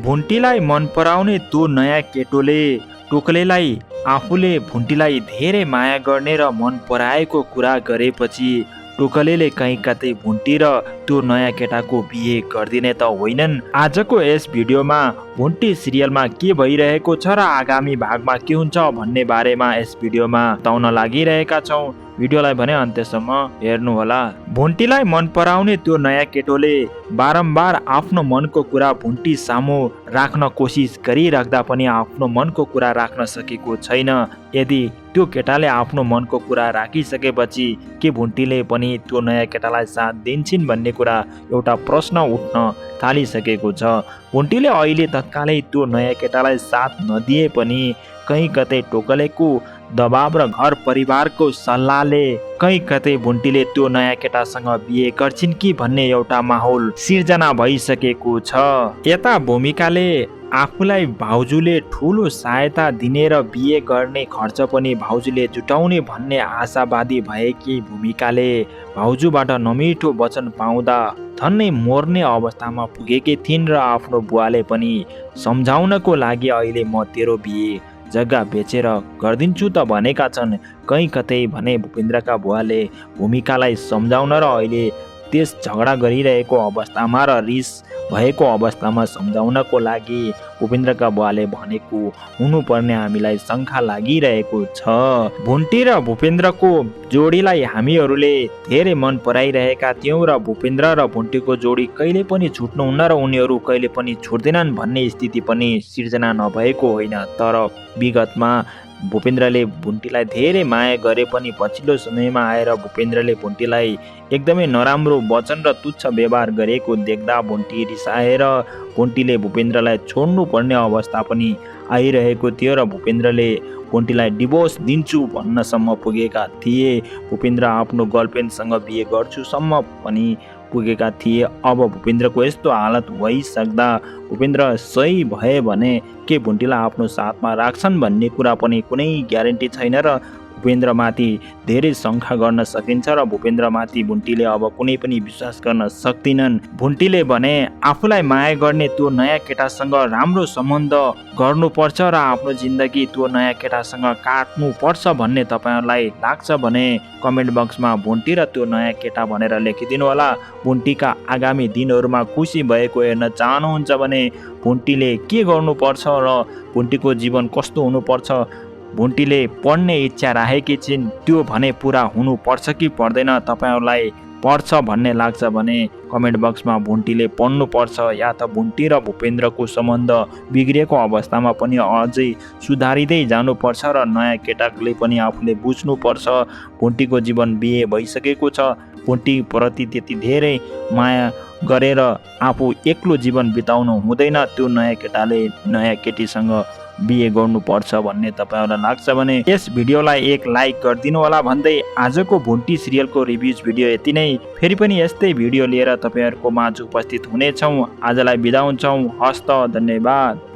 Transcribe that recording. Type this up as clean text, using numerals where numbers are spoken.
भुन्टीलाई मन पराउने त्यो नयाँ केटोले टोकलेलाई आफूले भुन्टीलाई धेरै माया गर्ने र मन पराएको कुरा गरेपछि टोकलेले कहीँ कतै भुन्टी र त्यो नयाँ केटाको बिहे गरिदिने त होइनन्। आजको यस भिडियोमा भुन्टी सिरियलमा के भइरहेको छ र आगामी भागमा के हुन्छ भन्ने बारेमा यस भिडियोमा बताउन लागिरहेका छौँ। भिडियोलाई भने अन्त्यसम्म हेर्नुहोला। भुन्टीलाई मन पराउने त्यो नयाँ केटोले बारम्बार आफ्नो मनको कुरा भुन्टी सामु राख्न कोसिस गरिराख्दा पनि आफ्नो मनको कुरा राख्न सकेको छैन। यदि त्यो केटाले आफ्नो मनको कुरा राखिसकेपछि के भुन्टीले पनि त्यो नयाँ केटालाई साथ दिन्छन् भन्ने कुरा एउटा प्रश्न उठ्न थालिसकेको छ। भुन्टीले अहिले तत्कालै त्यो नयाँ केटालाई साथ नदिए पनि कहीँ कतै टोकलेको दबाब र घर परिवारको सल्लाहले कहीँ कतै भुन्टीले त्यो नयाँ केटासँग बिहे गर्छिन् कि भन्ने एउटा माहौल सिर्जना भइसकेको छ। यता भूमिकाले आफूलाई भाउजूले ठुलो सहायता दिने र बिहे गर्ने खर्च पनि भाउजूले जुटाउने भन्ने आशावादी भएकी भूमिकाले भाउजूबाट नमिठो वचन पाउँदा धन्नै मर्ने अवस्थामा पुगेकी थिइन् र आफ्नो बुवाले पनि सम्झाउनको लागि अहिले म तेरो बिहे जग्गा बेचेर गरिदिन्छु त भनेका छन्। कहीँ कतै भने भूपेन्द्रका बुवाले भूमिकालाई सम्झाउन र अहिले त्यस झगडा गरिरहेको अवस्थामा र रिस भएको अवस्थामा सम्झाउनको लागि भूपेन्द्रका बुवाले भनेको हुनुपर्ने हामीलाई शङ्का लागिरहेको छ। भुन्टी र भूपेन्द्रको जोडीलाई हामीहरूले धेरै मन पराइरहेका थियौँ र भूपेन्द्र र भुन्टीको जोडी कहिले पनि छुट्नुहुन्न र उनीहरू कहिले पनि छुट्दैनन् भन्ने स्थिति पनि सिर्जना नभएको होइन। तर विगतमा भूपेन्द्रले भुन्टीलाई धेरै माया गरे पनि पछिल्लो समयमा आएर भूपेन्द्रले भुन्टीलाई एकदमै नराम्रो वचन र तुच्छ व्यवहार गरेको देख्दा भुन्टी रिसाएर भुन्टीले भूपेन्द्रलाई छोड्नु पर्ने अवस्था पनि आइरहेको थियो र भूपेन्द्रले भुन्टीलाई डिभोर्स दिन्छु भन्नसम्म पुगेका थिए। भूपेन्द्र आफ्नो गर्लफ्रेन्डसँग बिहे गर्छुसम्म पनि पुगेका थिए। अब भूपेन्द्रको यस्तो हालत भइसक्दा भूपेन्द्र सही भए भने के भुन्टीलाई आफ्नो साथमा राख्छन् भन्ने कुरा पनि कुनै ग्यारेन्टी छैन र भूपेन्द्रमाथि धेरै शङ्का गर्न सकिन्छ र भूपेन्द्रमाथि भुन्टीले अब कुनै पनि विश्वास गर्न सक्दिनन्। भुन्टीले भने आफूलाई माया गर्ने त्यो नयाँ केटासँग राम्रो सम्बन्ध गर्नुपर्छ र आफ्नो जिन्दगी त्यो नयाँ केटासँग काट्नुपर्छ भन्ने तपाईँहरूलाई लाग्छ भने कमेन्ट बक्समा भुन्टी र त्यो नयाँ केटा भनेर लेखिदिनु होला। भुन्टीका आगामी दिनहरूमा खुसी भएको हेर्न चाहनुहुन्छ भने भुन्टीले के गर्नुपर्छ र भुन्टीको जीवन कस्तो हुनुपर्छ, भुन्टीले पढ्ने इच्छा राखेकी छिन् त्यो भने पुरा हुनुपर्छ कि पर्दैन, तपाईँहरूलाई पर्छ भन्ने लाग्छ भने कमेन्ट बक्समा भुन्टीले पढ्नुपर्छ या त भुन्टी र भूपेन्द्रको सम्बन्ध बिग्रिएको अवस्थामा पनि अझै सुधारिँदै जानुपर्छ र नयाँ केटाले पनि आफूले बुझ्नुपर्छ भुन्टीको जीवन बिहे भइसकेको छ। भुन्टीप्रति त्यति धेरै माया गरेर आफू एक्लो जीवन बिताउनु हुँदैन, त्यो नयाँ केटाले नयाँ केटीसँग बिहे गर्नुपर्छ भन्ने तपाईँहरूलाई लाग्छ भने यस भिडियोलाई एक लाइक गरिदिनु होला भन्दै आजको भुन्टी सिरियलको रिभ्युज भिडियो यति नै। फेरि पनि यस्तै भिडियो लिएर तपाईँहरूको माझ उपस्थित हुनेछौँ। आजलाई बिदा हुन्छौँ। हस्त, धन्यवाद।